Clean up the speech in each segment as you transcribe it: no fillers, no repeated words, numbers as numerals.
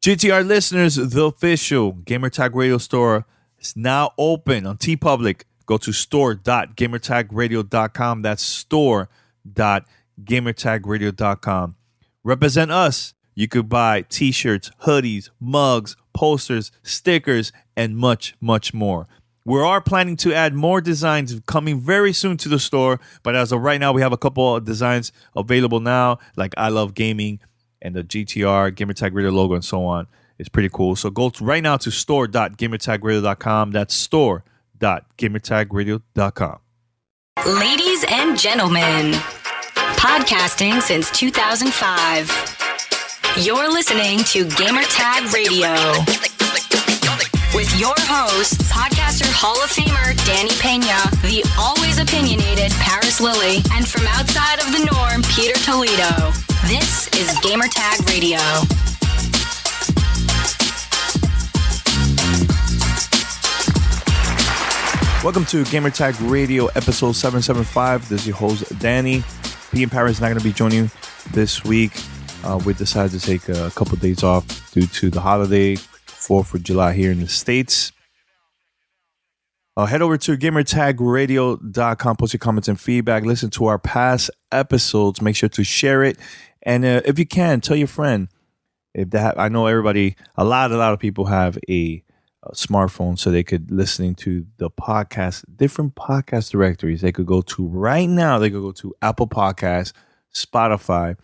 GTR listeners, the official Gamertag Radio store is now open on TeePublic. Go to store.gamertagradio.com. That's store.gamertagradio.com. Represent us. You could buy t-shirts, hoodies, mugs, posters, stickers, and much, much more. We are planning to add more designs coming very soon to the store, but as of right now, we have a couple of designs available now, like I Love Gaming and the GTR, Gamertag Radio logo, and so on. It's pretty cool. So go right now to store.gamertagradio.com. That's store.gamertagradio.com. Ladies and gentlemen, podcasting since 2005. You're listening to Gamertag Radio. With your hosts, podcaster Hall of Famer Danny Pena, the always opinionated Paris Lilly, and from outside of the norm, Peter Toledo. This is Gamertag Radio. Welcome to Gamertag Radio, episode 775. This is your host, Danny. P and Paris is not going to be joining this week. We decided to take a couple of days off due to the holiday, 4th of July here in the States. Head over to gamertagradio.com, post your comments and feedback. Listen to our past episodes. Make sure to share it. And if you can, tell your friend. I know everybody, a lot of people have a smartphone, so they could listening to the podcast, different podcast directories. They could go to right now. They could go to Apple Podcasts, Spotify,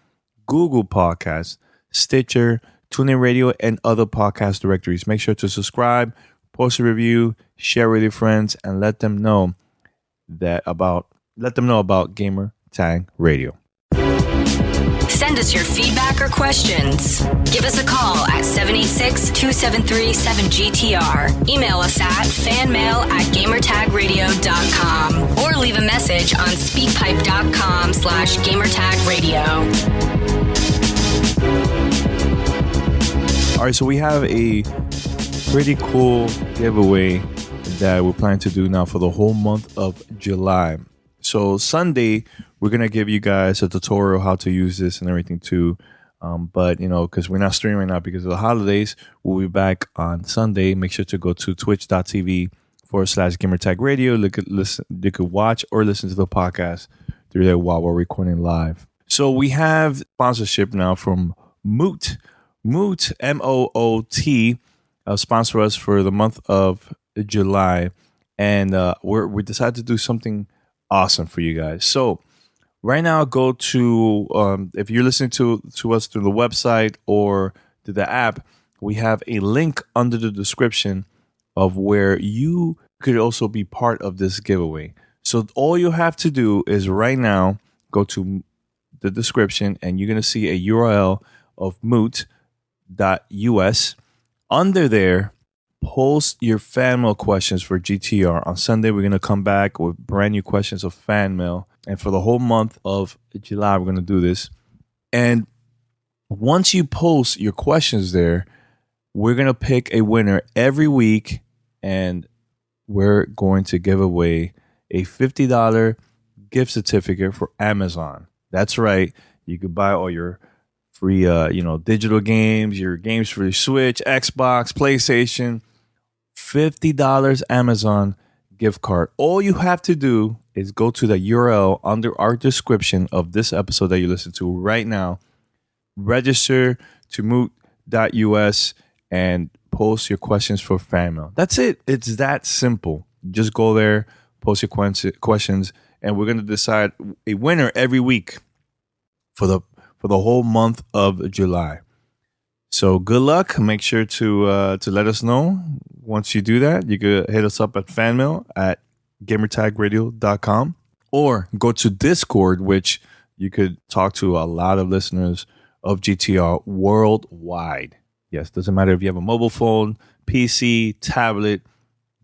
Google Podcasts, Stitcher, TuneIn Radio, and other podcast directories. Make sure to subscribe, post a review, share with your friends, and let them know about Gamer Tag Radio. Send us your feedback or questions. Give us a call at 786-273-7GTR. Email us at fanmail@gamertagradio.com or leave a message on speakpipe.com/gamertagradio. All right, so we have a pretty cool giveaway that we're planning to do now for the whole month of July. So Sunday, we're going to give you guys a tutorial how to use this and everything too. But, because we're not streaming right now because of the holidays, we'll be back on Sunday. Make sure to go to twitch.tv/Gamertag Radio. You could watch or listen to the podcast through there while we're recording live. So we have sponsorship now from Moot. Moot, Moot, sponsor us for the month of July. And we decided to do something awesome for you guys. So right now, go to, if you're listening to us through the website or through the app, we have a link under the description of where you could also be part of this giveaway. So all you have to do is right now go to the description and you're going to see a URL of moot.us. Under there, post your fan mail questions for GTR. On Sunday, we're going to come back with brand new questions of fan mail. And for the whole month of July, we're going to do this. And once you post your questions there, we're going to pick a winner every week. And we're going to give away a $50 gift certificate for Amazon. That's right. You could buy all your free, digital games, your games for your Switch, Xbox, PlayStation. $50 Amazon gift card. All you have to do is go to the URL under our description of this episode that you listen to right now, register to moot.us, and post your questions for fan mail. That's it. It's that simple. Just go there, post your questions, and we're going to decide a winner every week for the whole month of July. So good luck. Make sure to let us know. Once you do that, you can hit us up at fanmail at gamertagradio.com or go to Discord, which you could talk to a lot of listeners of GTR worldwide. Yes, doesn't matter if you have a mobile phone, PC, tablet.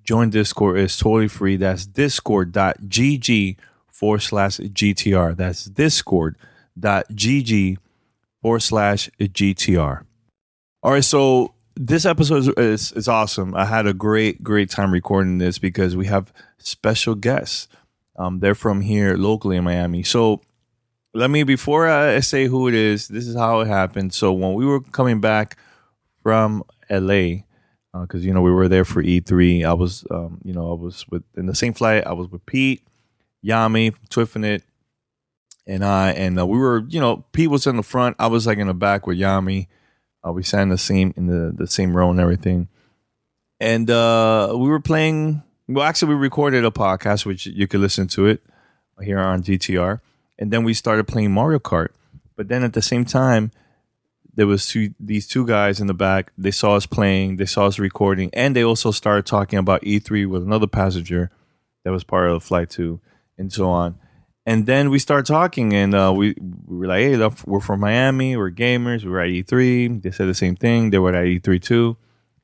Join Discord. It's totally free. That's discord.gg/GTR. That's discord.gg/GTR. All right, so this episode is awesome. I had a great time recording this because we have special guests. They're from here locally in Miami. So before I say who it is, this is how it happened. So when we were coming back from LA because we were there for E3. I was in the same flight. I was with Pete, Yami, Twifinite, and we were Pete was in the front. I was like in the back with Yami. We sat in the same row and everything, and we were playing. Well, actually, we recorded a podcast which you could listen to it here on GTR, and then we started playing Mario Kart. But then at the same time, there was these two guys in the back. They saw us playing, they saw us recording, and they also started talking about E3 with another passenger that was part of the flight too, and so on. And then we started talking, and we were like, "Hey, look, we're from Miami. We're gamers. We were at E3." They said the same thing. They were at E3 too,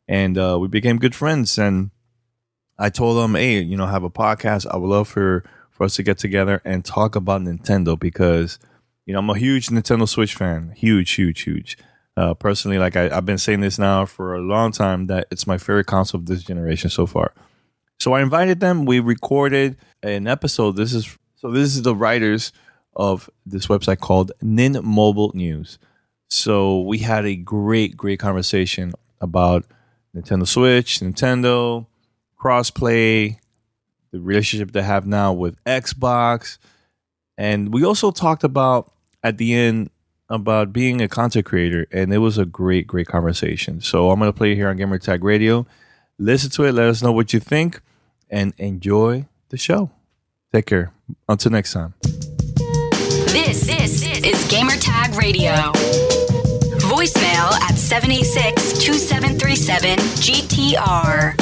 and we became good friends. And I told them, "Hey, I have a podcast. I would love for us to get together and talk about Nintendo because." I'm a huge Nintendo Switch fan. Huge. Personally, like I've been saying this now for a long time that it's my favorite console of this generation so far. So I invited them. We recorded an episode. This is the writers of this website called NinMobileNews. So we had a great conversation about Nintendo Switch, Nintendo, crossplay, the relationship they have now with Xbox. And we also talked about at the end about being a content creator, and it was a great conversation. So I'm going to play it here on Gamertag Radio. Listen to it. Let us know what you think, and enjoy the show. Take care. Until next time. This is Gamertag Radio. Voicemail at 786-2737-GTR.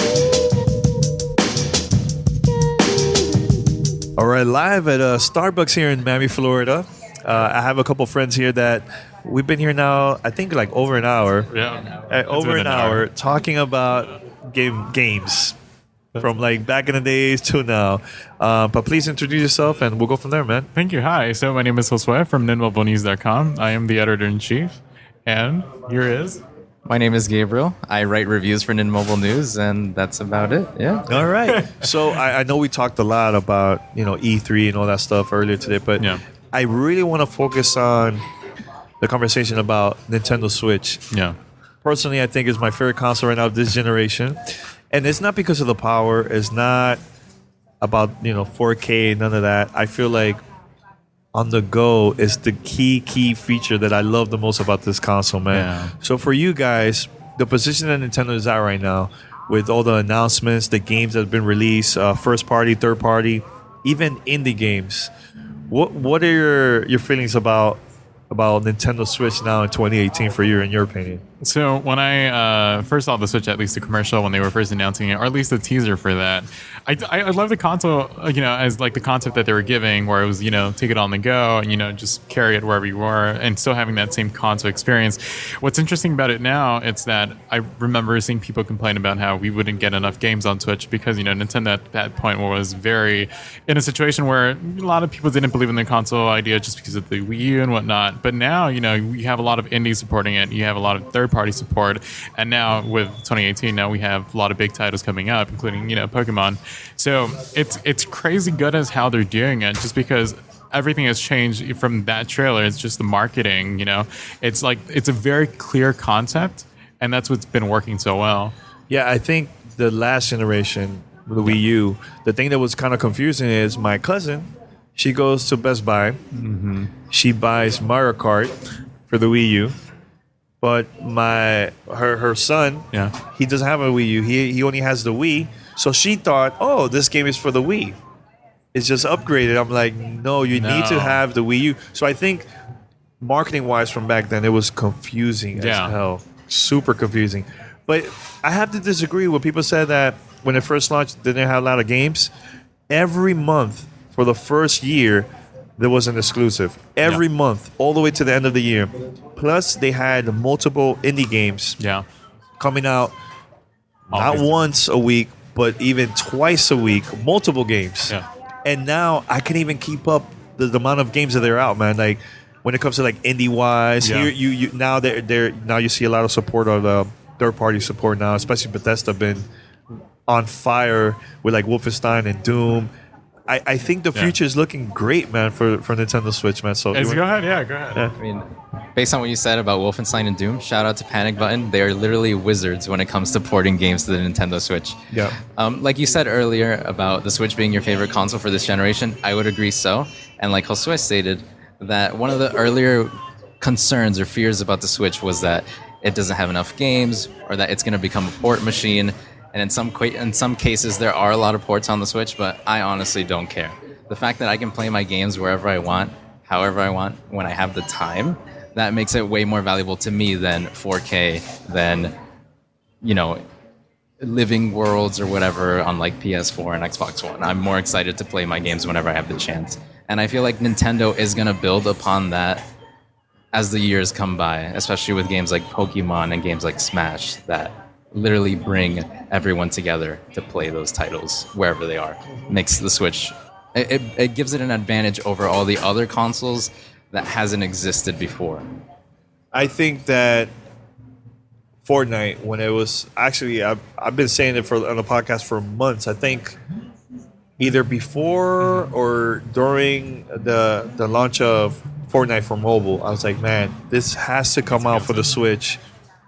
All right, live at Starbucks here in Miami, Florida. I have a couple friends here that we've been here now, I think like over an hour. Yeah. Over an hour talking about games from like back in the days to now. But please introduce yourself and we'll go from there, man. Thank you. Hi. So my name is Josue from NinMobileNews.com. I am the editor-in-chief. And here is... My name is Gabriel. I write reviews for NinMobileNews, and that's about it. Yeah. All right. So I know we talked a lot about E3 and all that stuff earlier today, but I really want to focus on the conversation about Nintendo Switch. Yeah. Personally, I think it's my favorite console right now of this generation, and it's not because of the power. It's not about 4K, none of that. I feel like on the go is the key feature that I love the most about this console, man. Yeah. So for you guys, the position that Nintendo is at right now, with all the announcements, the games that have been released, first party, third party, even indie games, what are your feelings about Nintendo Switch now in 2018 for you, in your opinion? So when I first saw the Switch, at least the commercial when they were first announcing it, or at least the teaser for that, I love the console, as like the concept that they were giving, where it was, take it on the go and, just carry it wherever you were, and still having that same console experience. What's interesting about it now, it's that I remember seeing people complain about how we wouldn't get enough games on Switch because, Nintendo at that point was very in a situation where a lot of people didn't believe in the console idea just because of the Wii U and whatnot. But now, you have a lot of indies supporting it. You have a lot of third-party support. And now with 2018, now we have a lot of big titles coming up, including, Pokemon. So it's crazy good as how they're doing it, just because everything has changed from that trailer. It's just the marketing, It's like, it's a very clear concept, and that's what's been working so well. Yeah, I think the last generation, the Wii U, the thing that was kind of confusing is my cousin, she goes to Best Buy. Mm-hmm. She buys Mario Kart for the Wii U. But her son, he doesn't have a Wii U. He only has the Wii. So she thought, oh, this game is for the Wii. It's just upgraded. I'm like, no, you need to have the Wii U. So I think marketing-wise from back then, it was confusing as hell. Super confusing. But I have to disagree with people said that when it first launched, they didn't have a lot of games. Every month for the first year, there was an exclusive. Every month, all the way to the end of the year. Plus, they had multiple indie games coming out not once a week, but even twice a week, multiple games. Yeah. And now I can't even keep up the amount of games that they're out, man. Like when it comes to like indie wise, here you now now you see a lot of support of third party support now, especially Bethesda been on fire with like Wolfenstein and Doom. I think the future is looking great, man, for Nintendo Switch, man. So Go ahead. Yeah, go ahead. Yeah. I mean, based on what you said about Wolfenstein and Doom, shout out to Panic Button. They are literally wizards when it comes to porting games to the Nintendo Switch. Yeah. Like you said earlier about the Switch being your favorite console for this generation, I would agree so. And like Josue stated, that one of the earlier concerns or fears about the Switch was that it doesn't have enough games or that it's going to become a port machine. And in some cases, there are a lot of ports on the Switch, but I honestly don't care. The fact that I can play my games wherever I want, however I want, when I have the time, that makes it way more valuable to me than 4K, than, living worlds or whatever on like PS4 and Xbox One. I'm more excited to play my games whenever I have the chance. And I feel like Nintendo is going to build upon that as the years come by, especially with games like Pokemon and games like Smash that literally bring everyone together to play those titles wherever they are. Makes the Switch, it gives it an advantage over all the other consoles that hasn't existed before. I think that Fortnite, when it was actually, I've been saying it on the podcast for months. I think either before or during the launch of Fortnite for mobile, I was like, man, this has to come out for the Switch.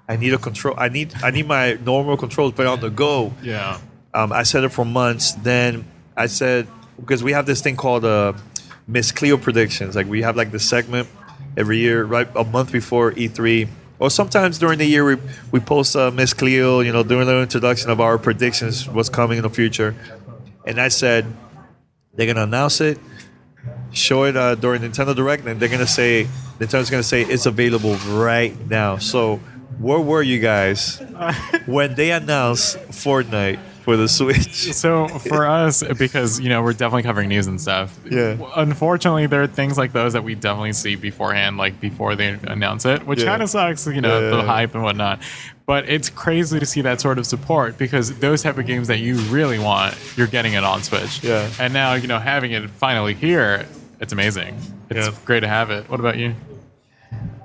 I need a control. I need my normal controls, but on the go. Yeah. I said it for months. Then I said, because we have this thing called Miss Cleo predictions. Like we have like this segment every year, right a month before E3. Or sometimes during the year we post Miss Cleo, doing the introduction of our predictions, what's coming in the future. And I said, they're going to announce it, show it during Nintendo Direct, and Nintendo's going to say it's available right now. So where were you guys when they announced Fortnite for the Switch? So for us, because we're definitely covering news and stuff. Yeah. Unfortunately, there are things like those that we definitely see beforehand, like before they announce it, which kind of sucks. The hype and whatnot. But it's crazy to see that sort of support because those type of games that you really want, you're getting it on Switch. Yeah. And now having it finally here, it's amazing. It's great to have it. What about you?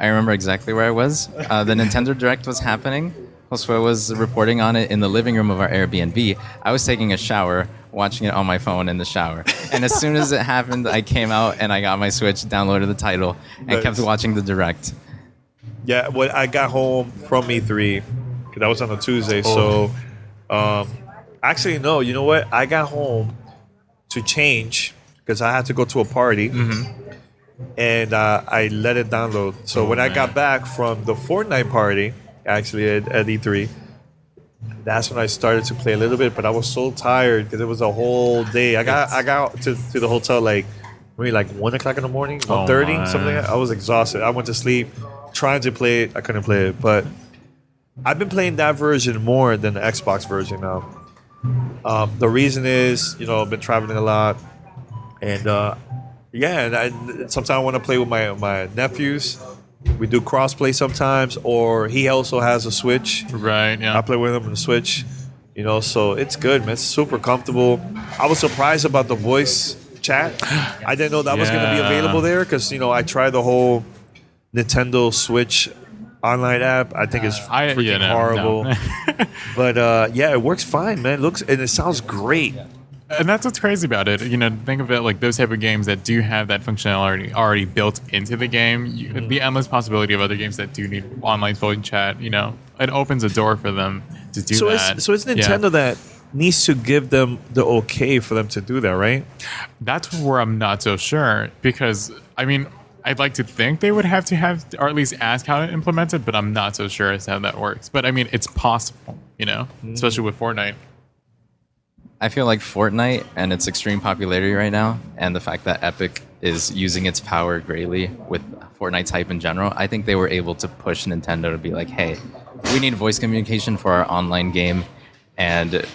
I remember exactly where I was. The Nintendo Direct was happening. Josue was reporting on it in the living room of our Airbnb. I was taking a shower, watching it on my phone in the shower. And as soon as it happened, I came out and I got my Switch, downloaded the title, and kept watching the Direct. Yeah, well, I got home from E3 because that was on a Tuesday. So, actually, no. You know what? I got home to change because I had to go to a party, and I let it download. So when I got back from the Fortnite party, actually at E3, that's when I started to play a little bit. But I was so tired because it was a whole day. I got to the hotel maybe like 1 o'clock in the morning, 1:30, something like that. I was exhausted. I went to sleep. Trying to play it, I couldn't play it, but I've been playing that version more than the Xbox version now. The reason is, I've been traveling a lot, and sometimes I want to play with my nephews. We do crossplay sometimes, or he also has a Switch. Right. Yeah. I play with him on the Switch. So it's good, man. It's super comfortable. I was surprised about the voice chat. I didn't know that was going to be available there because I tried the whole Nintendo Switch online app. I think it's freaking horrible. No. But it works fine, man. It sounds great. And that's what's crazy about it. Think of it like those type of games that do have that functionality already built into the game. The endless possibility of other games that do need online phone chat, it opens a door for them to do that. So it's Nintendo that needs to give them the okay for them to do that, right? That's where I'm not so sure because, I'd like to think they would have to or at least ask how to implement it, but I'm not so sure as to how that works. But it's possible, especially with Fortnite. I feel like Fortnite and its extreme popularity right now, and the fact that Epic is using its power greatly with Fortnite's hype in general, I think they were able to push Nintendo to be like, hey, we need voice communication for our online game, and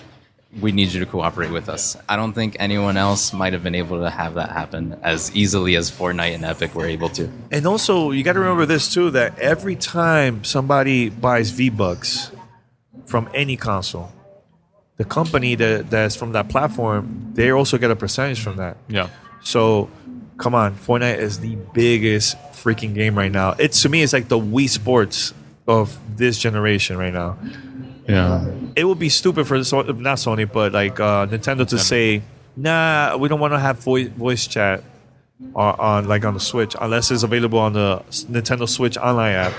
we need you to cooperate with us. I don't think anyone else might have been able to have that happen as easily as Fortnite and Epic were able to. And also, you got to remember this too, that every time somebody buys V-Bucks from any console, the company that's from that platform, they also get a percentage from that. Yeah. So, come on, Fortnite is the biggest freaking game right now. To me, it's like the Wii Sports of this generation right now. Yeah. It would be stupid for not Sony, but like Nintendo to say nah, we don't want to have voice chat on the Switch unless it's available on the Nintendo Switch online app.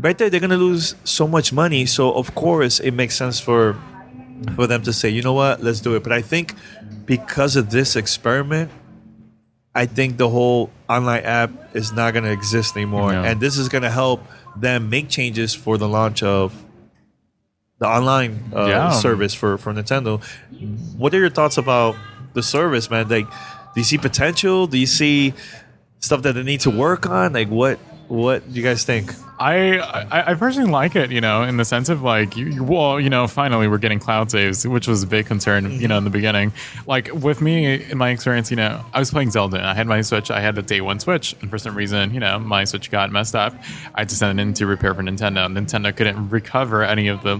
Right there, they're gonna lose so much money. So of course, it makes sense for them to say, you know what, let's do it. But I think because of this experiment, I think the whole online app is not gonna exist anymore, and this is gonna help them make changes for the launch of the online service for Nintendo. What are your thoughts about the service, man? Like, do you see potential? Do you see stuff that they need to work on? Like, what do you guys think? I personally like it, in the sense of like, finally we're getting cloud saves, which was a big concern, in the beginning. Like with me, in my experience, I was playing Zelda and I had my Switch. I had the day one Switch, and for some reason, my Switch got messed up. I had to send it in to repair for Nintendo. Nintendo couldn't recover any of the,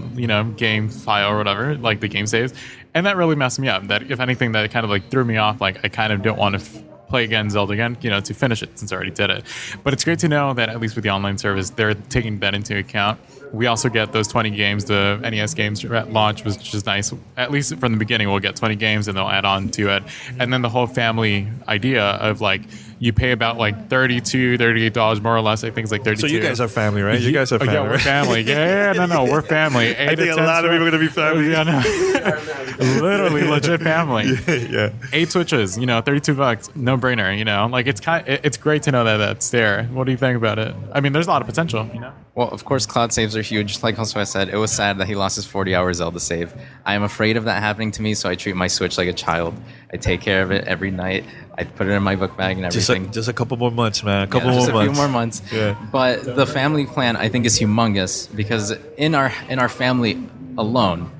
game file or whatever, like the game saves. And that really messed me up. That, if anything, that kind of like threw me off. Like, I kind of don't want to play again, Zelda again, to finish it since I already did it. But it's great to know that at least with the online service, they're taking that into account. We also get those 20 games, the NES games at launch, which is nice. At least from the beginning, we'll get 20 games and they'll add on to it. And then the whole family idea of like, you pay about like $38 more or less. I think it's like $32. So you guys are family, right? You guys are family. Yeah, we're family. Yeah, no, we're family. I think a lot of people are going to be family. Yeah, no. Literally legit family. Yeah. 8 Switches, $32, no brainer. Like it's great to know that that's there. What do you think about it? I mean, there's a lot of potential. Well, of course, cloud saves are huge. Like Josue said, it was sad that he lost his 40-hour Zelda save. I am afraid of that happening to me, so I treat my Switch like a child. I take care of it every night. I put it in my book bag and everything. Just a couple more months, man. A few more months. Yeah. But the family plan, I think, is humongous because in our family alone,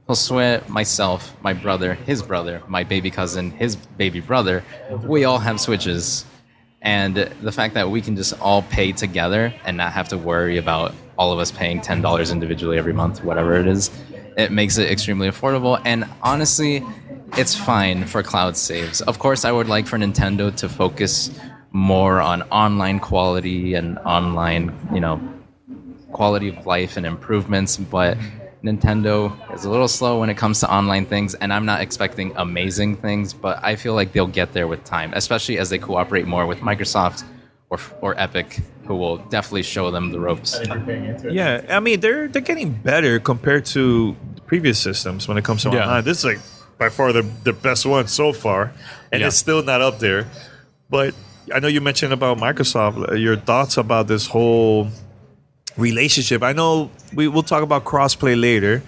Josue, myself, my brother, his brother, my baby cousin, his baby brother, we all have Switches. And the fact that we can just all pay together and not have to worry about all of us paying $10 individually every month, whatever it is, it makes it extremely affordable. And honestly, it's fine for cloud saves. Of course, I would like for Nintendo to focus more on online quality and online, quality of life and improvements, but Nintendo is a little slow when it comes to online things, and I'm not expecting amazing things, but I feel like they'll get there with time, especially as they cooperate more with Microsoft or Epic, who will definitely show them the ropes. Yeah, I mean, they're getting better compared to previous systems when it comes to online. This is like by far the best one so far, and it's still not up there. But I know you mentioned about Microsoft. Your thoughts about this whole relationship? I know we'll talk about crossplay later,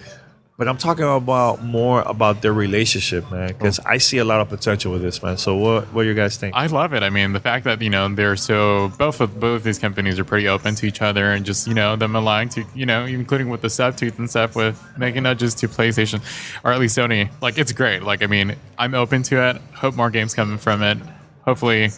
but I'm talking about more about their relationship, man, because I see a lot of potential with this, man. So what do you guys think? I love it. I mean, the fact that they're so both of these companies are pretty open to each other, and just them allowing to including with the subtweets and stuff with making nudges to PlayStation or at least Sony. Like, it's great. Like, I mean, I'm open to it. Hope more games coming from it. Hopefully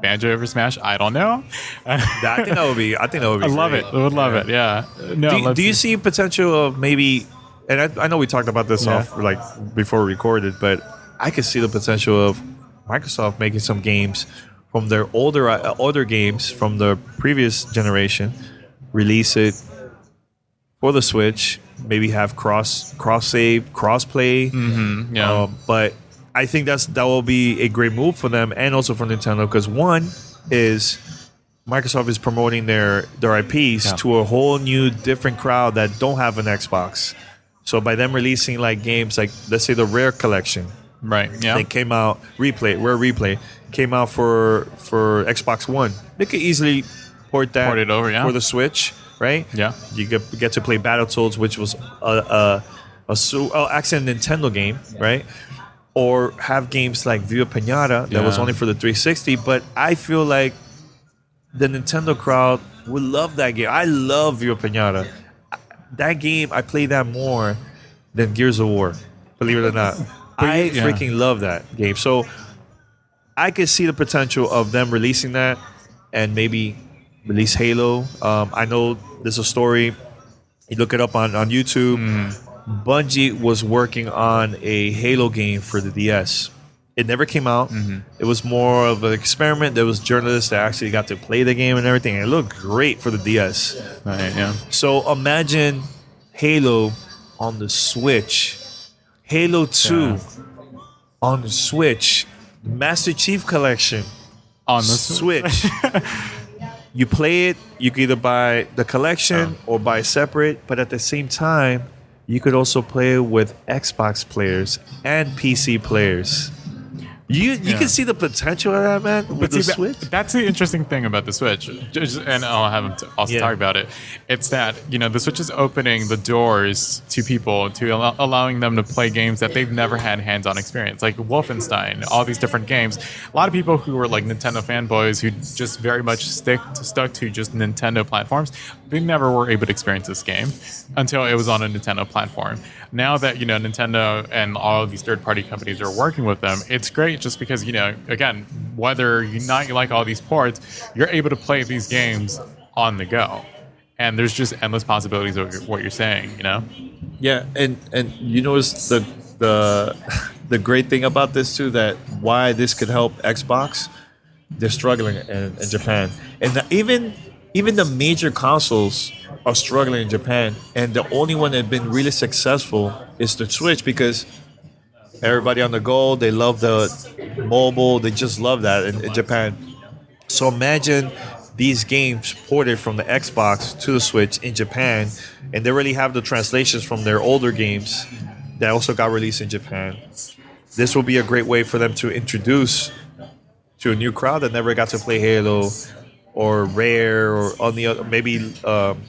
Banjo over Smash, I don't know. I think that would be. I love great. it. I would love it. Yeah. No. Do you see potential of maybe? And I know we talked about this off like before we recorded, but I could see the potential of Microsoft making some games from their older games from the previous generation, release it for the Switch, maybe have cross save, cross play. Mm-hmm. Yeah. But I think that will be a great move for them and also for Nintendo, because one is Microsoft is promoting their IPs to a whole new different crowd that don't have an Xbox. So by them releasing like games like, let's say, the Rare Collection, right? Yeah, they came out Rare Replay came out for Xbox One. They could easily port it over for the Switch, right? Yeah, you get to play Battletoads, which was actually a Nintendo game, right? Or have games like Viva Pinata that was only for the 360. But I feel like the Nintendo crowd would love that game. I love Viva Pinata. That game, I play that more than Gears of War, believe it or not. I freaking love that game. So I could see the potential of them releasing that and maybe release Halo. I know there's a story. You look it up on YouTube. Bungie was working on a Halo game for the DS. It never came out. It was more of an experiment. There was journalists that actually got to play the game and everything. And it looked great for the DS. Right, yeah. So imagine Halo on the Switch. Halo 2 on the Switch, the Master Chief Collection On the Switch. You play it, you could either buy the collection or buy separate, but at the same time, you could also play it with Xbox players and PC players. You can see the potential of that, man, with the Switch. That's the interesting thing about the Switch, and I'll have him also talk about it. It's that, the Switch is opening the doors to people, to allowing them to play games that they've never had hands-on experience, like Wolfenstein, all these different games. A lot of people who were like Nintendo fanboys who just very much stuck to just Nintendo platforms, they never were able to experience this game until it was on a Nintendo platform. Now that, Nintendo and all of these third-party companies are working with them, it's great just because, again, whether you like all these ports, you're able to play these games on the go. And there's just endless possibilities of what you're saying, Yeah, and you know it's the great thing about this too, that why this could help Xbox, they're struggling in Japan. And even the major consoles are struggling in Japan, and the only one that's been really successful is the Switch, because everybody on the go, they love the mobile, they just love that in Japan. So imagine these games ported from the Xbox to the Switch in Japan, and they already have the translations from their older games that also got released in Japan. This will be a great way for them to introduce to a new crowd that never got to play Halo or Rare or on the other, maybe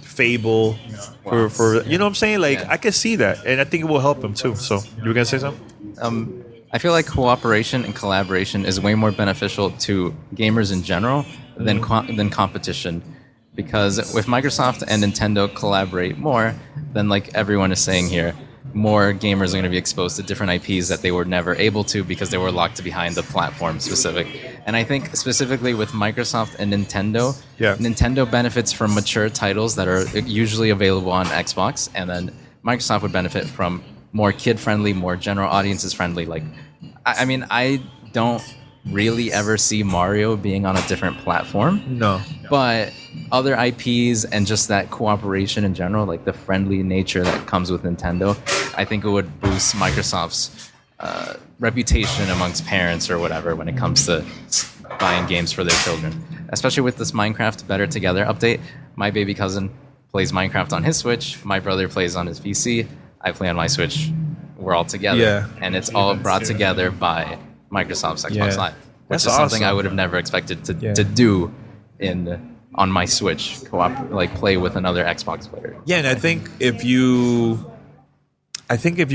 Fable for you know what I'm saying? Like, I can see that, and I think it will help them too. So you were gonna say something? I feel like cooperation and collaboration is way more beneficial to gamers in general than competition, because if Microsoft and Nintendo collaborate more, then like everyone is saying here, more gamers are going to be exposed to different IPs that they were never able to because they were locked behind the platform specific. And I think specifically with Microsoft and Nintendo, Nintendo benefits from mature titles that are usually available on Xbox, and then Microsoft would benefit from more kid-friendly, more general audiences friendly. Like, I mean, I don't really ever see Mario being on a different platform. No. But other IPs and just that cooperation in general, like the friendly nature that comes with Nintendo, I think it would boost Microsoft's reputation amongst parents or whatever when it comes to buying games for their children. Especially with this Minecraft Better Together update. My baby cousin plays Minecraft on his Switch. My brother plays on his PC. I play on my Switch. We're all together. Yeah. And it's all brought together by Microsoft's Xbox Live. Which That's is something awesome. I would have never expected to do on my Switch, play with another Xbox player. Yeah, and I think if you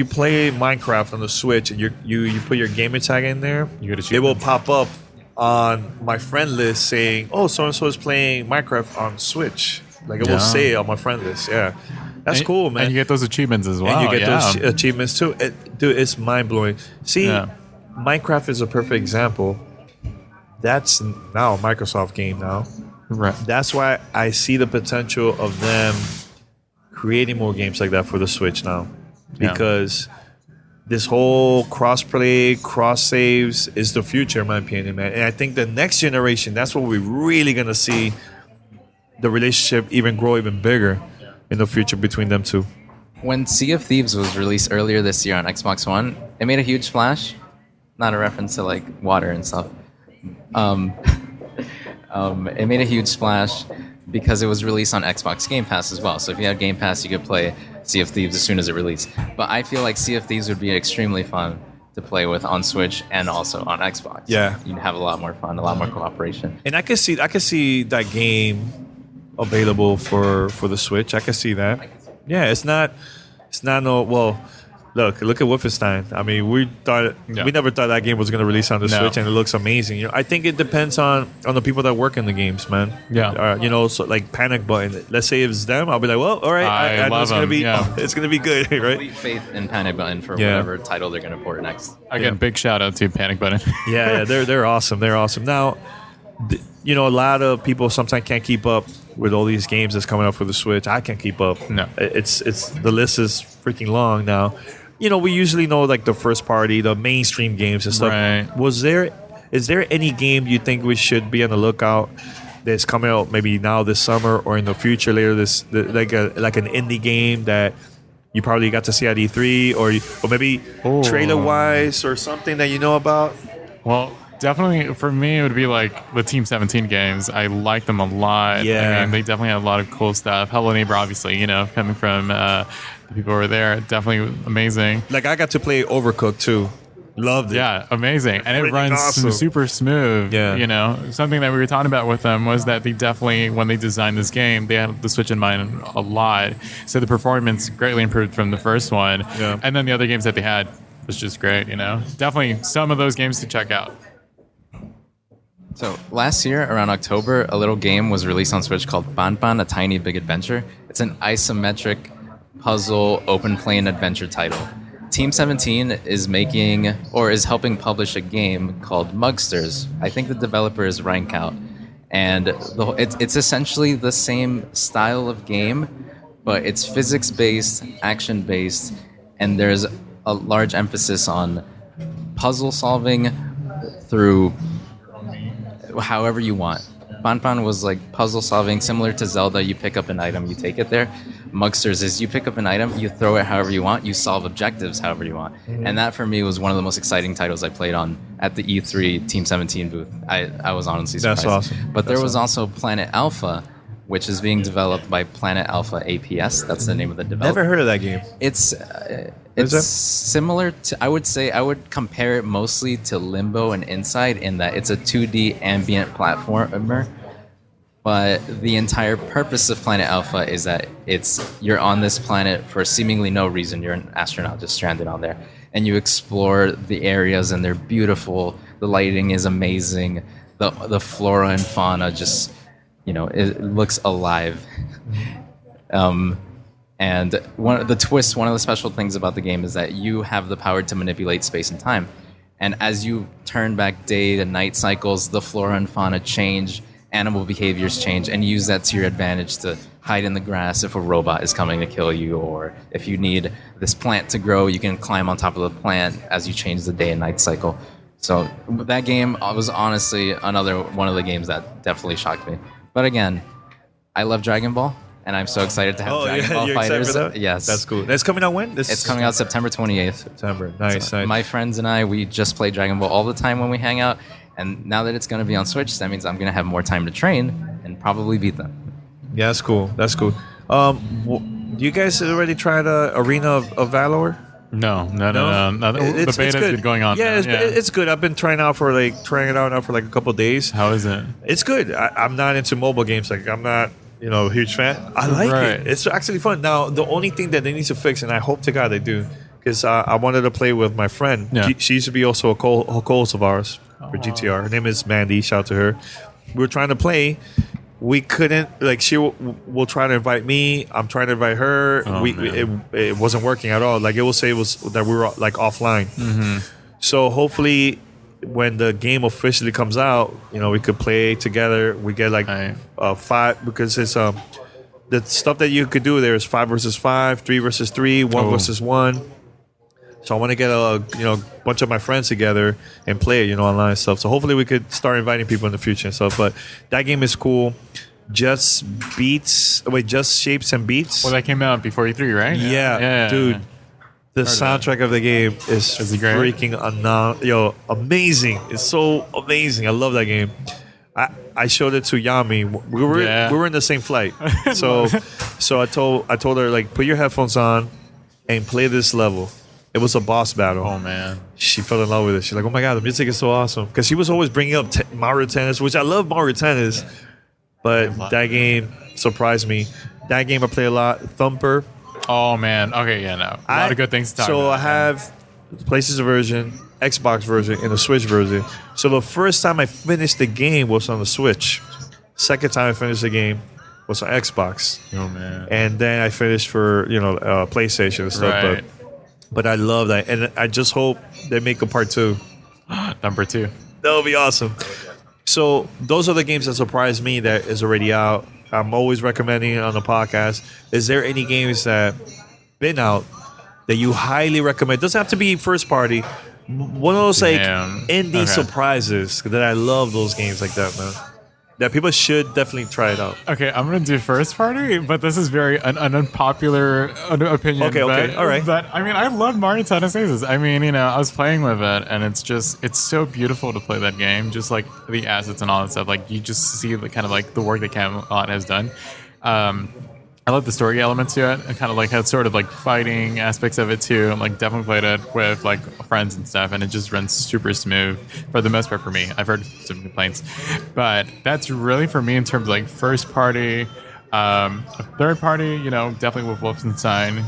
play Minecraft on the Switch and you put your gamer tag in there, it will pop up on my friend list saying, "Oh, so and so is playing Minecraft on Switch." Like, it will say it on my friend list. Yeah, that's cool, man. And you get those achievements as well. And you get those achievements too. Dude, it's mind blowing. See, Minecraft is a perfect example. That's now a Microsoft game now. Right. That's why I see the potential of them creating more games like that for the Switch now. Because this whole cross-play, cross-saves is the future, in my opinion, man. And I think the next generation, that's what we're really going to see the relationship even grow even bigger in the future between them two. When Sea of Thieves was released earlier this year on Xbox One, it made a huge splash. Not a reference to like water and stuff. It made a huge splash because it was released on Xbox Game Pass as well. So if you had Game Pass, you could play Sea of Thieves as soon as it released. But I feel like Sea of Thieves would be extremely fun to play with on Switch and also on Xbox. Yeah. You'd have a lot more fun, a lot more cooperation. And I could see that game available for the Switch. I could see that. Yeah, it's not Look at Wolfenstein. I mean, we never thought that game was going to release on the Switch, and it looks amazing. You know, I think it depends on the people that work in the games, man. Yeah. So like Panic Button. Let's say it's them, I'll be like, well, all right, I know it's going to be, it's going to be good, right? Complete faith in Panic Button for whatever title they're going to port next. Again, big shout out to Panic Button. yeah, they're awesome. They're awesome. Now, a lot of people sometimes can't keep up with all these games that's coming out for the Switch. I can't keep up. No, it's the list is freaking long now. We usually know like the first party, the mainstream games and stuff. Right. Is there any game you think we should be on the lookout that's coming out maybe now this summer or in the future later like an indie game that you probably got to see at E3, or maybe trailer-wise or something that you know about? Well, definitely for me, it would be like the Team 17 games. I like them a lot. Yeah. I mean, they definitely have a lot of cool stuff. Hello Neighbor, obviously, coming from the people over there, definitely amazing. Like, I got to play Overcooked too. Loved it. Yeah, amazing. And it runs awesome. super smooth. Yeah. Something that we were talking about with them was that they definitely, when they designed this game, they had the Switch in mind a lot. So the performance greatly improved from the first one. Yeah. And then the other games that they had was just great, Definitely some of those games to check out. So last year, around October, a little game was released on Switch called Banban, A Tiny Big Adventure. It's an isometric puzzle open plane adventure title. Team 17 is is helping publish a game called Mugsters. I think the developer is Rankout. And it's essentially the same style of game, but it's physics-based, action-based, and there's a large emphasis on puzzle solving through however you want. Banban was like puzzle solving, similar to Zelda. You pick up an item, you take it there. Mugsters is you pick up an item, you throw it however you want, you solve objectives however you want. Mm-hmm. And that for me was one of the most exciting titles I played on at the E3 Team 17 booth. I was honestly surprised. That's awesome. But there was also Planet Alpha, which is being developed by Planet Alpha APS. That's the name of the developer. Never heard of that game. It's similar to, I would compare it mostly to Limbo and Inside in that it's a 2D ambient platformer. But the entire purpose of Planet Alpha is that you're on this planet for seemingly no reason. You're an astronaut just stranded on there. And you explore the areas, and they're beautiful. The lighting is amazing. The flora and fauna just, it looks alive. And one of the special things about the game is that you have the power to manipulate space and time. And as you turn back day to night cycles, the flora and fauna change, animal behaviors change, and use that to your advantage to hide in the grass if a robot is coming to kill you, or if you need this plant to grow, you can climb on top of the plant as you change the day and night cycle. So that game was honestly another one of the games that definitely shocked me. But again, I love Dragon Ball, and I'm so excited to have Dragon Ball you're Fighters. Excited for that? Yes. That's cool. That's coming out when? It's coming out September 28th. September. Nice, So nice. my friends and I, we just play Dragon Ball all the time when we hang out. And now that it's going to be on Switch, that means I'm going to have more time to train and probably beat them. Yeah, that's cool. That's cool. You guys already tried Arena of Valor? No. The beta's been going on. Yeah, it's good. I've been trying it out for like a couple of days. How is it? It's good. I'm not into mobile games. Like, I'm not, a huge fan. I like it. It's actually fun. Now, the only thing that they need to fix, and I hope to God they do, because I wanted to play with my friend. Yeah. She used to be also a co-host of ours for GTR. Her name is Mandy. Shout out to her. We were trying to play. We couldn't, like, she will try to invite me. I'm trying to invite her. It wasn't working at all. Like, it will say that we were like offline. Mm-hmm. So hopefully when the game officially comes out, we could play together. We get like 5, because it's the stuff that you could do there is 5 versus 5, 3 versus 3, 1 versus 1. So I want to get a bunch of my friends together and play it, online and stuff. So hopefully we could start inviting people in the future and stuff. But that game is cool. Just Shapes and Beats. Well, that came out before E3, right? Yeah, dude. The soundtrack of the game is freaking amazing. It's so amazing. I love that game. I showed it to Yami. We were in the same flight. So I told her, like, put your headphones on and play this level. It was a boss battle. Oh, man. She fell in love with it. She's like, oh, my God, the music is so awesome. Because she was always bringing up Mario Tennis, which I love Mario Tennis. But that game surprised me. That game I play a lot. Thumper. Oh, man. Okay, yeah, no. A lot of good things to talk about. So I have the PlayStation version, Xbox version, and the Switch version. So the first time I finished the game was on the Switch. Second time I finished the game was on Xbox. Oh, man. And then I finished for, PlayStation and stuff. Right. But I love that. And I just hope they make a part 2. Number 2. That would be awesome. So those are the games that surprised me that is already out. I'm always recommending it on the podcast. Is there any games that been out that you highly recommend? It doesn't have to be first party. One of those indie surprises that I love those games like that, man. Yeah, people should definitely try it out. Okay, I'm gonna do first party, but this is very an unpopular opinion. Okay, all right. But I mean, I love Mario Tennis Aces. I mean, I was playing with it, and it's so beautiful to play that game. Just like the assets and all that stuff. Like you just see the kind of like the work that Camelot has done. I love the story elements to it, and kind of like had sort of like fighting aspects of it too. And like definitely played it with like friends and stuff, and it just runs super smooth for the most part for me. I've heard some complaints, but that's really for me in terms of like first party. Third party, definitely with Wolfenstein,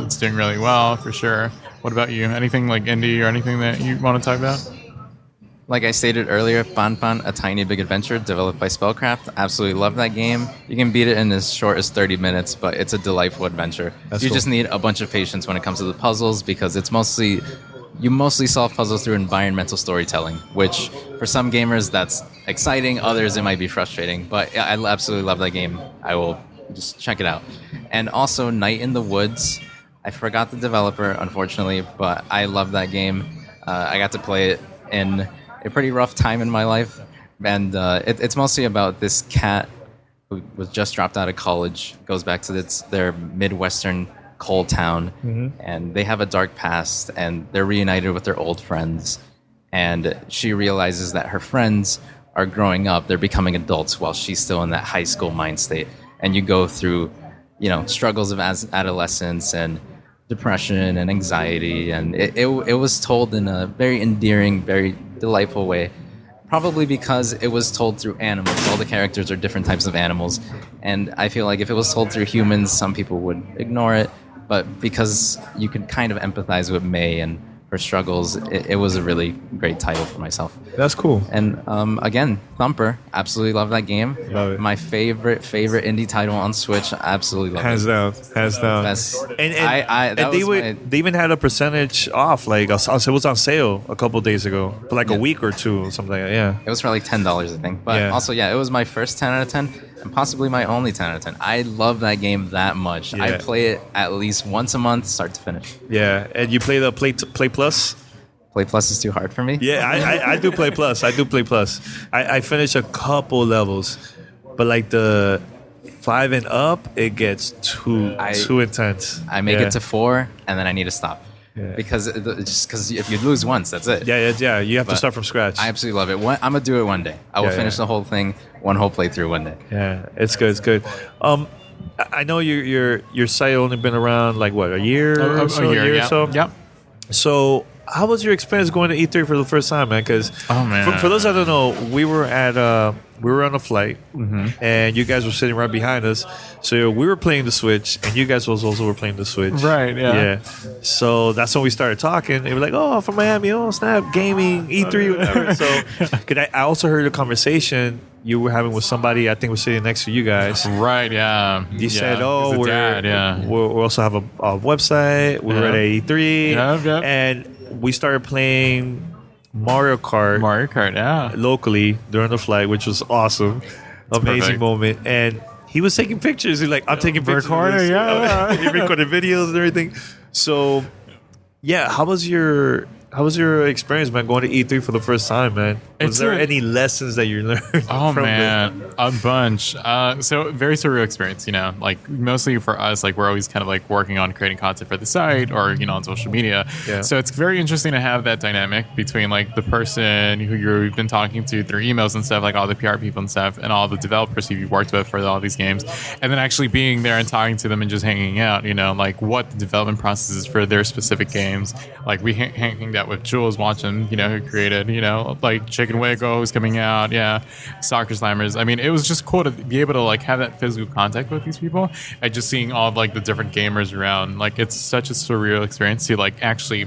it's doing really well for sure. What about you? Anything like indie or anything that you want to talk about? Like I stated earlier, Pan, A Tiny Big Adventure, developed by Spellcraft. Absolutely love that game. You can beat it in as short as 30 minutes, but it's a delightful adventure. That's you cool. just need a bunch of patience when it comes to the puzzles, because you mostly solve puzzles through environmental storytelling, which for some gamers that's exciting, others it might be frustrating. But I absolutely love that game. I will just check it out. And also Night in the Woods. I forgot the developer, unfortunately, but I love that game. I got to play it in a pretty rough time in my life, and it's mostly about this cat who was just dropped out of college, goes back to their Midwestern coal town, and they have a dark past, and they're reunited with their old friends, and she realizes that her friends are growing up, they're becoming adults while she's still in that high school mind state, and you go through struggles of adolescence and depression and anxiety, and it was told in a very endearing, very delightful way, probably because it was told through animals. All the characters are different types of animals, and I feel like if it was told through humans, some people would ignore it, but because you could kind of empathize with May and her struggles, it was a really great title for myself. That's cool. And again, Thumper, absolutely love that game. Love it. My favorite indie title on Switch, absolutely love Hands it. down. Best. And they even had a percentage off. Like it was on sale a couple days ago for like a week or two or something like that. Yeah. It was for like $10, I think. But also, it was my first 10 out of 10 and possibly my only 10 out of 10. I love that game that much. Yeah. I play it at least once a month, start to finish. Yeah. And you play the Play Plus? Play Plus is too hard for me. Yeah, I do Play Plus. I finished a couple levels, but like the 5 and up, it gets too intense. I make it to 4, and then I need to stop. Yeah. Because if you lose once, that's it. Yeah. You have to start from scratch. I absolutely love it. I'm gonna do it one day. I will finish the whole thing, one whole playthrough one day. Yeah, it's good. I know your site only been around like what, a year or so. Yep. So how was your experience going to E3 for the first time, man? Because for those that don't know, we were on a flight, and you guys were sitting right behind us. So we were playing the Switch, and you guys also were playing the Switch. Right, yeah. So that's when we started talking. They were like, oh, from Miami, oh, snap, gaming, E3, whatever. So I also heard a conversation you were having with somebody I think was sitting next to you guys. Right, yeah. You said, oh, we also have a website. We were at E3. Yep. And we started playing Mario Kart, yeah. locally during the flight, which was awesome. Amazing perfect. moment. And he was taking pictures. He's like, I'm taking pictures. Recording, yeah. He recorded videos and everything. So, yeah, how was your experience, man, going to E3 for the first time, man? Was there any lessons that you learned? Oh, from man, a bunch. So very surreal experience, like mostly for us, like we're always kind of like working on creating content for the site or, on social media. Yeah. So it's very interesting to have that dynamic between like the person who you've been talking to through emails and stuff, like all the PR people and stuff, and all the developers who you've worked with for all these games, and then actually being there and talking to them and just hanging out, like what the development process is for their specific games. Like we hanged out with Jules, watching, who created, like Chicken Wiggle who's coming out, Soccer Slammers. I mean, it was just cool to be able to like have that physical contact with these people and just seeing all of like the different gamers around. Like it's such a surreal experience to like actually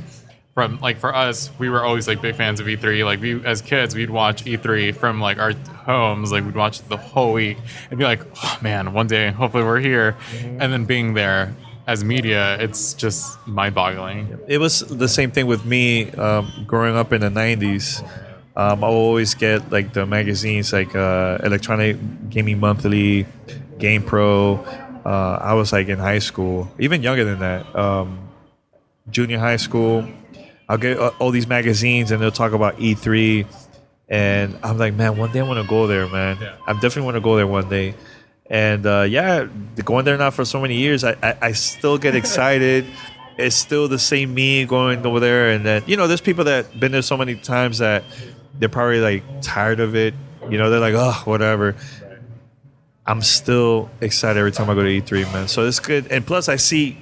from like for us, we were always like big fans of E3. Like we as kids, we'd watch E3 from like our homes. Like we'd watch it the whole week and be like, oh man, one day hopefully we're here. And then being there as media, it's just mind-boggling. It was the same thing with me growing up in the 90s. I always get like the magazines like Electronic Gaming Monthly, Game Pro. I was like in high school, even younger than that, junior high school. I'll get all these magazines and they'll talk about E3. And I'm like, man, one day I want to go there, man. Yeah. I definitely want to go there one day. And going there now for so many years, I still get excited. It's still the same me going over there. And then, there's people that been there so many times that they're probably like tired of it. They're like, oh, whatever. I'm still excited every time I go to E3, man. So it's good. And plus, I see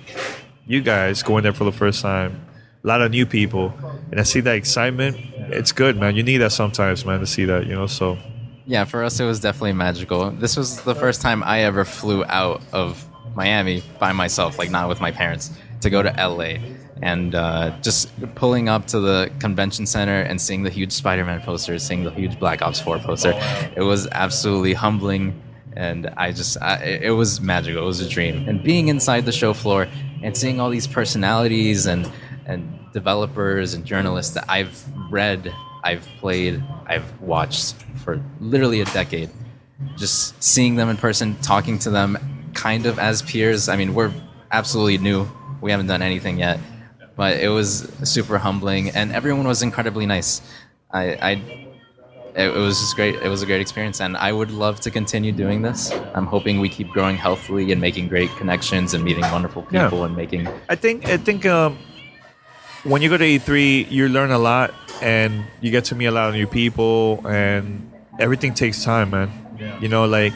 you guys going there for the first time. A lot of new people. And I see that excitement. It's good, man. You need that sometimes, man, to see that, so. Yeah, for us, it was definitely magical. This was the first time I ever flew out of Miami by myself, like not with my parents, to go to LA. And just pulling up to the convention center and seeing the huge Spider-Man poster, seeing the huge Black Ops 4 poster, it was absolutely humbling. And it was magical. It was a dream. And being inside the show floor and seeing all these personalities and developers and journalists that I've read, I've played, I've watched for literally a decade. Just seeing them in person, talking to them kind of as peers. I mean, we're absolutely new. We haven't done anything yet. But it was super humbling, and everyone was incredibly nice. It was just great. It was a great experience, and I would love to continue doing this. I'm hoping we keep growing healthily and making great connections and meeting wonderful people and making. I think when you go to E3, you learn a lot, and you get to meet a lot of new people, and everything takes time, man. Yeah. Like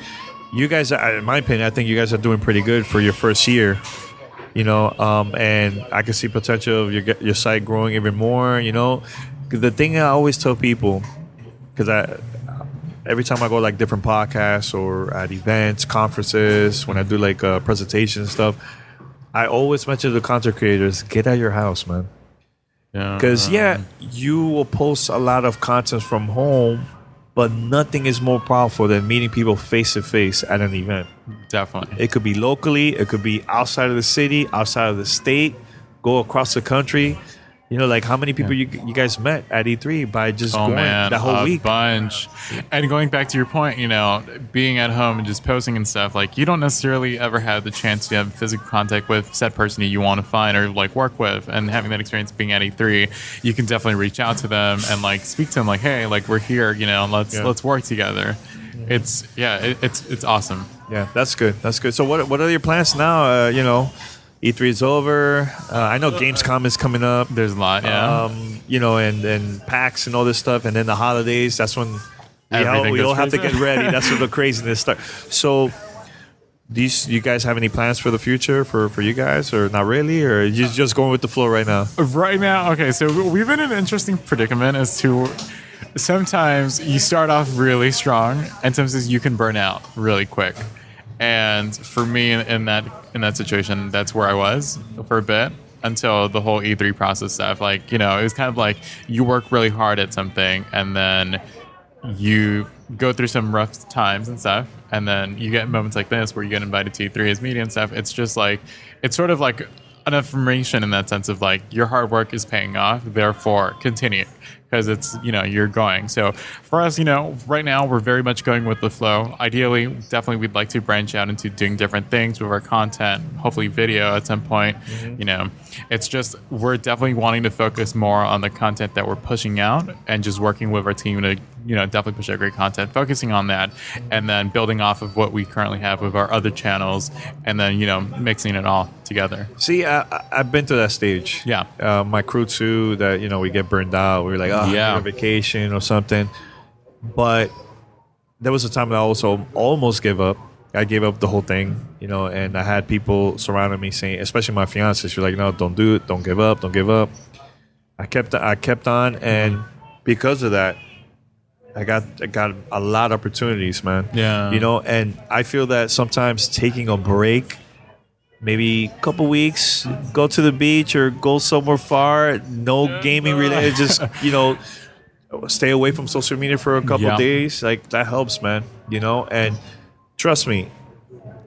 you guys, in my opinion, I think you guys are doing pretty good for your first year. And I can see potential of your site growing even more. The thing I always tell people. Because every time I go like different podcasts or at events, conferences, when I do like presentations and stuff, I always mention to the content creators, get out of your house, man. Because you will post a lot of content from home, but nothing is more powerful than meeting people face to face at an event. Definitely. It could be locally, it could be outside of the city, outside of the state, go across the country. Like how many people you guys met at E3 by just going that whole week? A bunch. And going back to your point, being at home and just posting and stuff, like you don't necessarily ever have the chance to have physical contact with said person you want to find or like work with. And having that experience being at E3, you can definitely reach out to them and like speak to them like, hey, like we're here, let's work together. It's awesome. Yeah, that's good. That's good. So what are your plans now? E3 is over. I know Gamescom is coming up. There's a lot, yeah. And PAX and all this stuff. And then the holidays, that's when we all have to get ready. That's when the craziness starts. So, do you guys have any plans for the future for you guys, or not really? Or are you just going with the flow right now? Right now, okay. So, we've been in an interesting predicament as to sometimes you start off really strong, and sometimes you can burn out really quick. And for me, in that situation, that's where I was for a bit until the whole E3 process stuff. Like, it was kind of like you work really hard at something, and then you go through some rough times and stuff, and then you get moments like this where you get invited to E3 as media and stuff. It's just like it's sort of like an affirmation in that sense of like your hard work is paying off, therefore continue. Because it's, you're going. So for us, right now we're very much going with the flow. Ideally, definitely we'd like to branch out into doing different things with our content, hopefully video at some point. Mm-hmm. It's just we're definitely wanting to focus more on the content that we're pushing out and just working with our team to, definitely push out great content, focusing on that, and then building off of what we currently have with our other channels, and then, mixing it all together. See, I've been to that stage. Yeah. My crew too, that, we get burned out. We're like, on vacation or something. But there was a time that I also almost gave up. I gave up the whole thing, and I had people surrounding me saying, especially my fiance, she was like, no, don't do it. Don't give up. Don't give up. I kept on. And because of that, I got a lot of opportunities, man. Yeah. And I feel that sometimes taking a break, maybe a couple weeks, go to the beach or go somewhere far, no gaming related, just, stay away from social media for a couple days. Like, that helps, man, and trust me,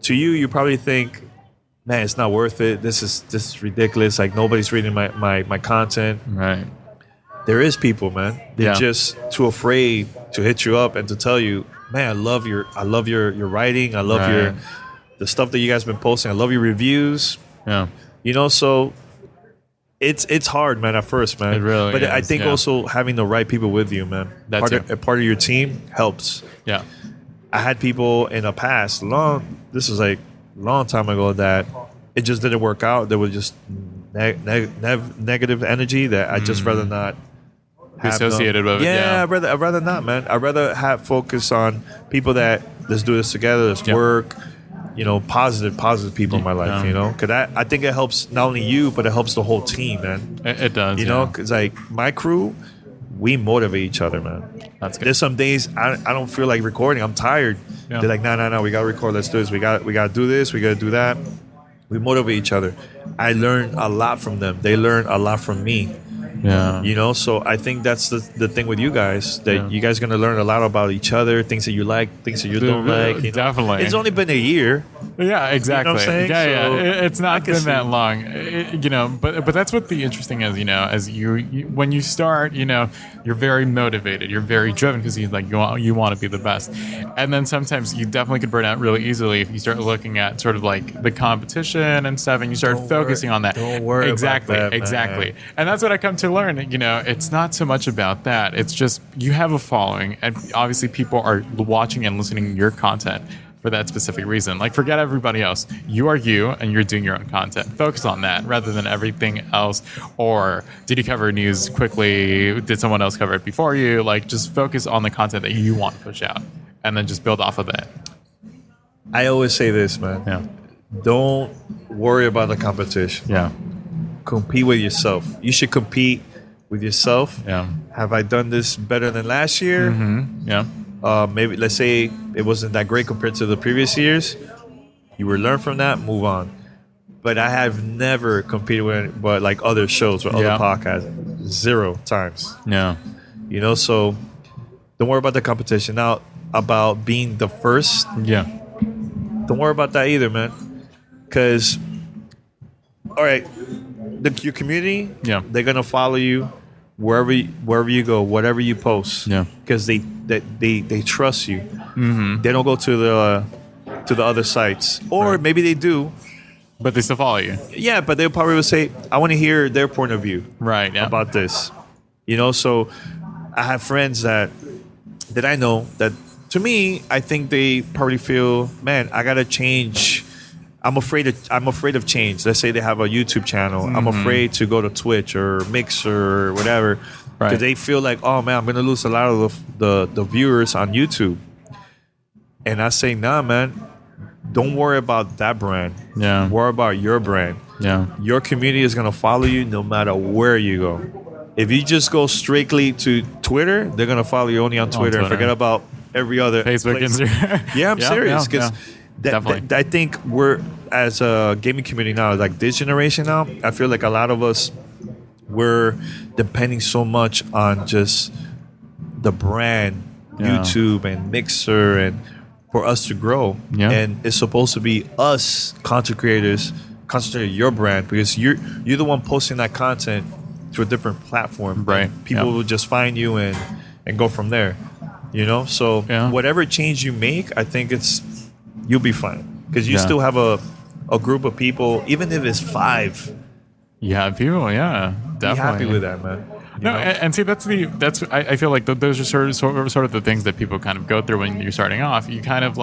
to you probably think, man, it's not worth it. This is ridiculous. Like, nobody's reading my content. Right. There is people, man. They're just too afraid to hit you up and to tell you, man, I love your writing. I love the stuff that you guys been posting. I love your reviews. Yeah. So It's hard, man, at first, man. It really but I is, think yeah. also having the right people with you, man. That part, too. part of your team helps. Yeah. I had people in the past, this was like a long time ago, that it just didn't work out. There was just negative energy that I just rather not Be associated with it. Yeah, Yeah. I'd rather not, man. I'd rather have focus on people that let's do this together, let's Yeah. work. Positive people in my life. Yeah. Because I think it helps not only you, but it helps the whole team, man. It does. You know, because like my crew, we motivate each other, man. That's good. There's some days I don't feel like recording. I'm tired. Yeah. They're like, no, we gotta record. Let's do this. We gotta do this. We gotta do that. We motivate each other. I learn a lot from them. They learn a lot from me. Yeah. So I think that's the thing with you guys, that you guys are gonna learn a lot about each other, things that you like, things that you don't like. Definitely. It's only been a year. Yeah, exactly. what I'm saying? Yeah. So, It's I not can been that see. long, but that's what the interesting is, as you when you start, you're very motivated, you're very driven because you want to be the best, and then sometimes you definitely could burn out really easily if you start looking at sort of like the competition and stuff, and you start focusing on that. Don't worry exactly, about that, man. exactly, and that's what I come to learn. It's not so much about that. It's just you have a following, and obviously people are watching and listening to your content for that specific reason. Like, forget everybody else. You are you, and you're doing your own content. Focus on that rather than everything else. Or did you cover news quickly? Did someone else cover it before you? Like, just focus on the content that you want to push out, and then just build off of that. I always say this, man. Yeah. Don't worry about the competition. Yeah. Compete with yourself. You should compete with yourself. Yeah. Have I done this better than last year? Yeah. Maybe let's say it wasn't that great compared to the previous years. You will learn from that, move on. But I have never competed with like other shows or other Yeah. podcasts. 0 times. Yeah. So don't worry about the competition. Now, about being the first, Yeah. don't worry about that either, man. Because, all right, your community, Yeah. they're gonna follow you wherever you go, whatever you post. Yeah. Because they trust you. Mm-hmm. They don't go to the other sites, or Right. maybe they do. But they still follow you. Yeah, but they probably will say, "I want to hear their point of view Right. Yeah. about this." So I have friends that I know that, to me, I think they probably feel, man, I gotta change. I'm afraid of change. Let's say they have a YouTube channel. I'm afraid to go to Twitch or Mixer or whatever, because Right. they feel like, oh man, I'm gonna lose a lot of the viewers on YouTube. And I say, nah, man, don't worry about that brand. Yeah. Worry about your brand. Yeah. Your community is gonna follow you no matter where you go. If you just go strictly to Twitter, they're gonna follow you only on Twitter and Twitter. forget about every other Facebook, place. Instagram. Yeah, I'm serious, Yeah, because Definitely. I think we're, as a gaming community now, like this generation now, I feel like a lot of us, we're depending so much on just the brand, Yeah. YouTube and Mixer, and for us to grow. Yeah. And it's supposed to be us content creators concentrate your brand, because you're the one posting that content to a different platform. Right. And people Yeah. will just find you and go from there. So Yeah. whatever change you make, I think you'll be fine, because you Yeah. still have a group of people, even if it's 5. Yeah. People. Yeah. Be Definitely. happy with that, man. No, and see, I feel like those are sort of the things that people kind of go through when you're starting off. You kind of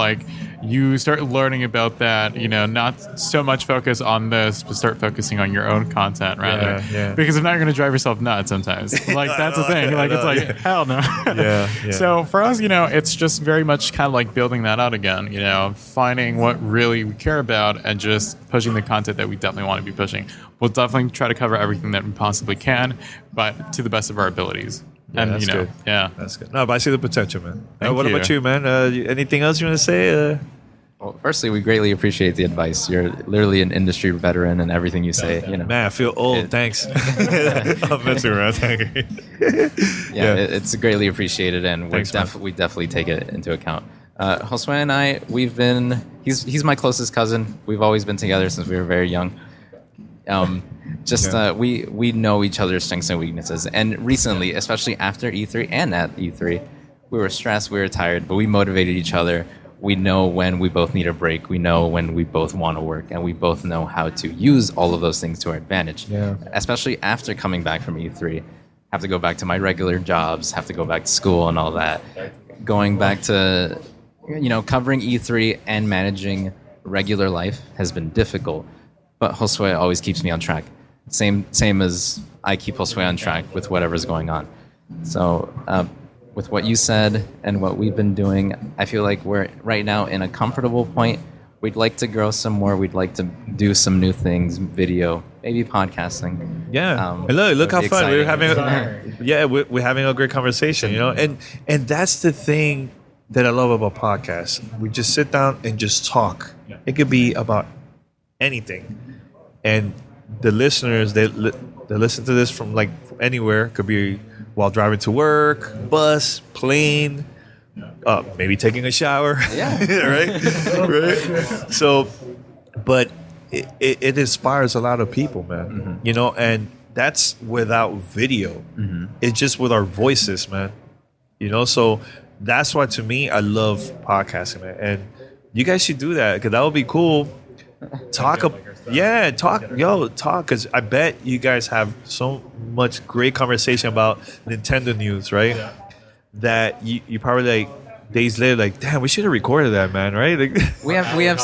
you start learning about that, not so much focus on this, but start focusing on your own content rather. Yeah. Because if not, you're going to drive yourself nuts sometimes. That's the thing. Hell no. Yeah. So for us, it's just very much kind of like building that out again, finding what really we care about and just pushing the content that we definitely want to be pushing. We'll definitely try to cover everything that we possibly can, but to the best of our abilities. And, that's good. yeah. That's good. No, but I see the potential, man. Thank What you. about you, man? Anything else you want to say? Well, firstly, we greatly appreciate the advice. You're literally an industry veteran, and everything you say, Man, I feel old. Thanks. I'm messing around. Thank you. It's greatly appreciated, and Thanks, man. we definitely take it into account. Josue and I, he's my closest cousin. We've always been together since we were very young. We know each other's strengths and weaknesses. And recently, especially after E3 and at E3, we were stressed, we were tired, but we motivated each other. we know when we both need a break. We know when we both want to work, and we both know how to use all of those things to our advantage. Yeah. Especially after coming back from E3, have to go back to my regular jobs, have to go back to school and all that. Going back to, covering E3 and managing regular life has been difficult, but Josue always keeps me on track. Same as I keep Josue on track with whatever's going on. So with what you said and what we've been doing, I feel like we're right now in a comfortable point. We'd like to grow some more. We'd like to do some new things, video, maybe podcasting. Yeah, and look how fun we're having. We're having a great conversation, and that's the thing that I love about podcasts. We just sit down and just talk. It could be about anything, and the listeners they listen to this from anywhere. Could be while driving to work, bus, plane. Maybe taking a shower. Yeah. right. So, but it inspires a lot of people, man. And that's without video. It's just with our voices, man. So that's why, to me, I love podcasting, man. And you guys should do that, because that would be cool. Talk, because I bet you guys have so much great conversation about Nintendo news, right? Yeah. That you probably days later, damn, we should have recorded that, man, right? We have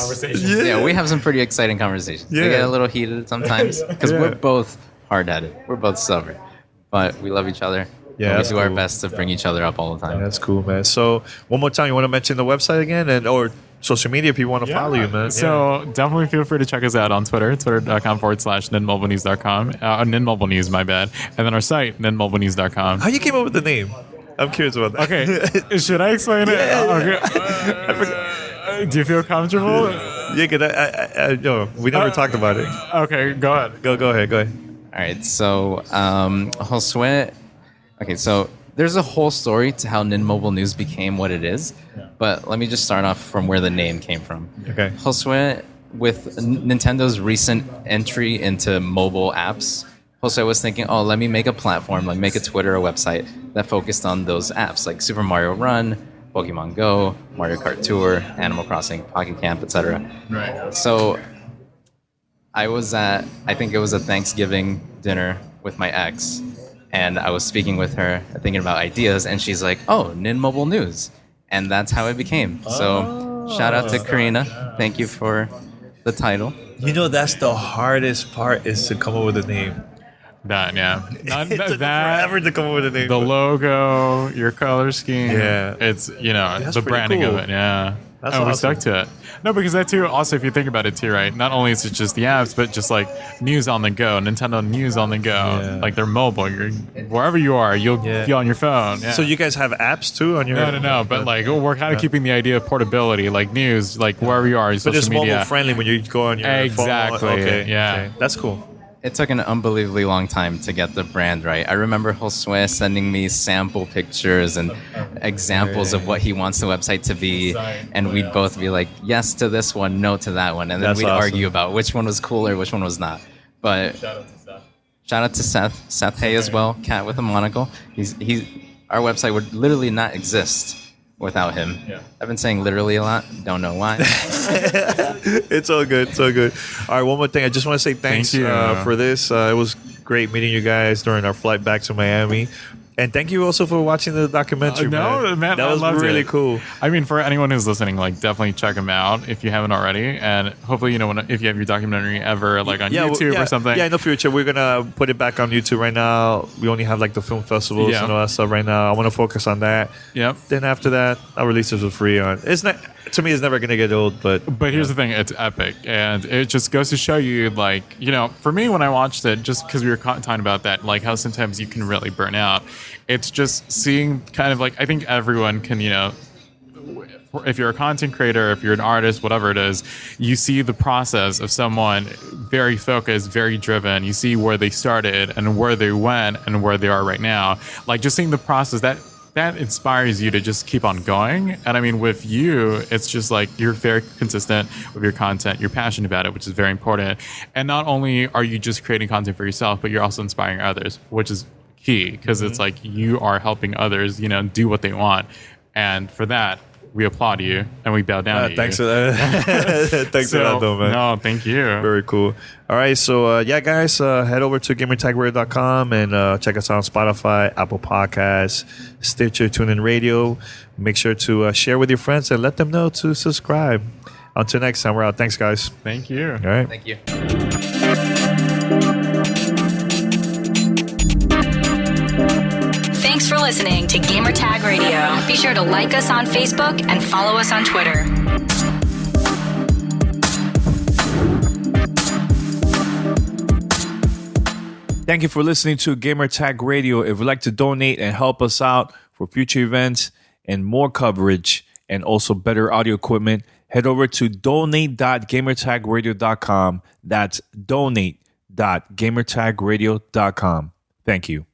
some pretty exciting conversations. They get a little heated sometimes because we're both hard at it. We're both stubborn, but we love each other. Yeah, we do our best to bring each other up all the time. Yeah, that's cool, man. So one more time, you want to mention the website again, or social media if you want to follow you, man. So definitely feel free to check us out on Twitter, twitter.com/NinMobileNews.com. NinMobileNews, my bad. And then our site, NinMobileNews.com. How you came up with the name? I'm curious about that. Okay. Should I explain it? Okay. Do you feel comfortable? Yeah, because we never talked about it. Okay, go ahead. Go ahead. All right, so Josue. Okay, so there's a whole story to how NinMobileNews became what it is, but let me just start off from where the name came from. Okay. Josue, with Nintendo's recent entry into mobile apps, Josue was thinking, let me make a platform, make a Twitter or website that focused on those apps like Super Mario Run, Pokemon Go, Mario Kart Tour, Animal Crossing, Pocket Camp, etc. Right. So I think it was a Thanksgiving dinner with my ex, and I was speaking with her, thinking about ideas, and she's like, NinMobileNews. And that's how it became. So shout out to Karina. Thank you for the title. That's the hardest part, is to come up with a name. That, yeah. It took forever to come up with a name. The logo, your color scheme. Yeah. It's, the branding cool. of it. Yeah. That's and awesome. We stuck to it. No, because that too, also, if you think about it too, right? Not only is it just the apps, but just news on the go, Nintendo news on the go. Yeah. They're mobile. Wherever you are, you'll be on your phone. Yeah. So you guys have apps too on your... No. But we're kind of keeping the idea of portability, news, wherever you are, social media. But it's mobile friendly when you go on your phone. Exactly. Okay. Yeah. Okay. That's cool. It took an unbelievably long time to get the brand right. I remember Josue sending me sample pictures and examples of what he wants the website to be, and we'd both be like, yes to this one, no to that one, and then we'd argue about which one was cooler, which one was not. But shout out to Seth Hay as well, cat with a monocle. Our website would literally not exist without him. Yeah. I've been saying literally a lot. Don't know why. It's all good. All right, one more thing. I just want to say thanks for this. It was great meeting you guys during our flight back to Miami. And thank you also for watching the documentary, man. That was really cool. I mean, for anyone who's listening, definitely check them out if you haven't already. And hopefully, if you have your documentary ever, on YouTube or something. Yeah, in the future, we're going to put it back on YouTube right now. We only have, the film festivals and all that stuff right now. I want to focus on that. Yep. Then after that, I'll release it for free on... It's not... To me, it's never going to get old, but here's the thing. It's epic. And it just goes to show you, for me, when I watched it, just because we were talking about that, how sometimes you can really burn out. It's just seeing kind of I think everyone can, if you're a content creator, if you're an artist, whatever it is, you see the process of someone very focused, very driven. You see where they started and where they went and where they are right now. Just seeing the process, that inspires you to just keep on going. And I mean, with you, it's just you're very consistent with your content. You're passionate about it, which is very important. And not only are you just creating content for yourself, but you're also inspiring others, which is key, because it's you are helping others, do what they want. And for that, we applaud you and we bow down to Thanks you. for that. Thanks for that, though, man. No, thank you. Very cool. All right, so yeah, guys, head over to gamertagradio.com and check us out on Spotify, Apple Podcasts, Stitcher, TuneIn Radio. Make sure to share with your friends and let them know to subscribe. Until next time, we're out. Thanks, guys. Thank you. All right. Thank you. Thanks for listening to Gamertag Radio. Be sure to like us on Facebook and follow us on Twitter. Thank you for listening to Gamertag Radio. If you'd like to donate and help us out for future events and more coverage and also better audio equipment, head over to donate.gamertagradio.com. That's donate.gamertagradio.com. Thank you.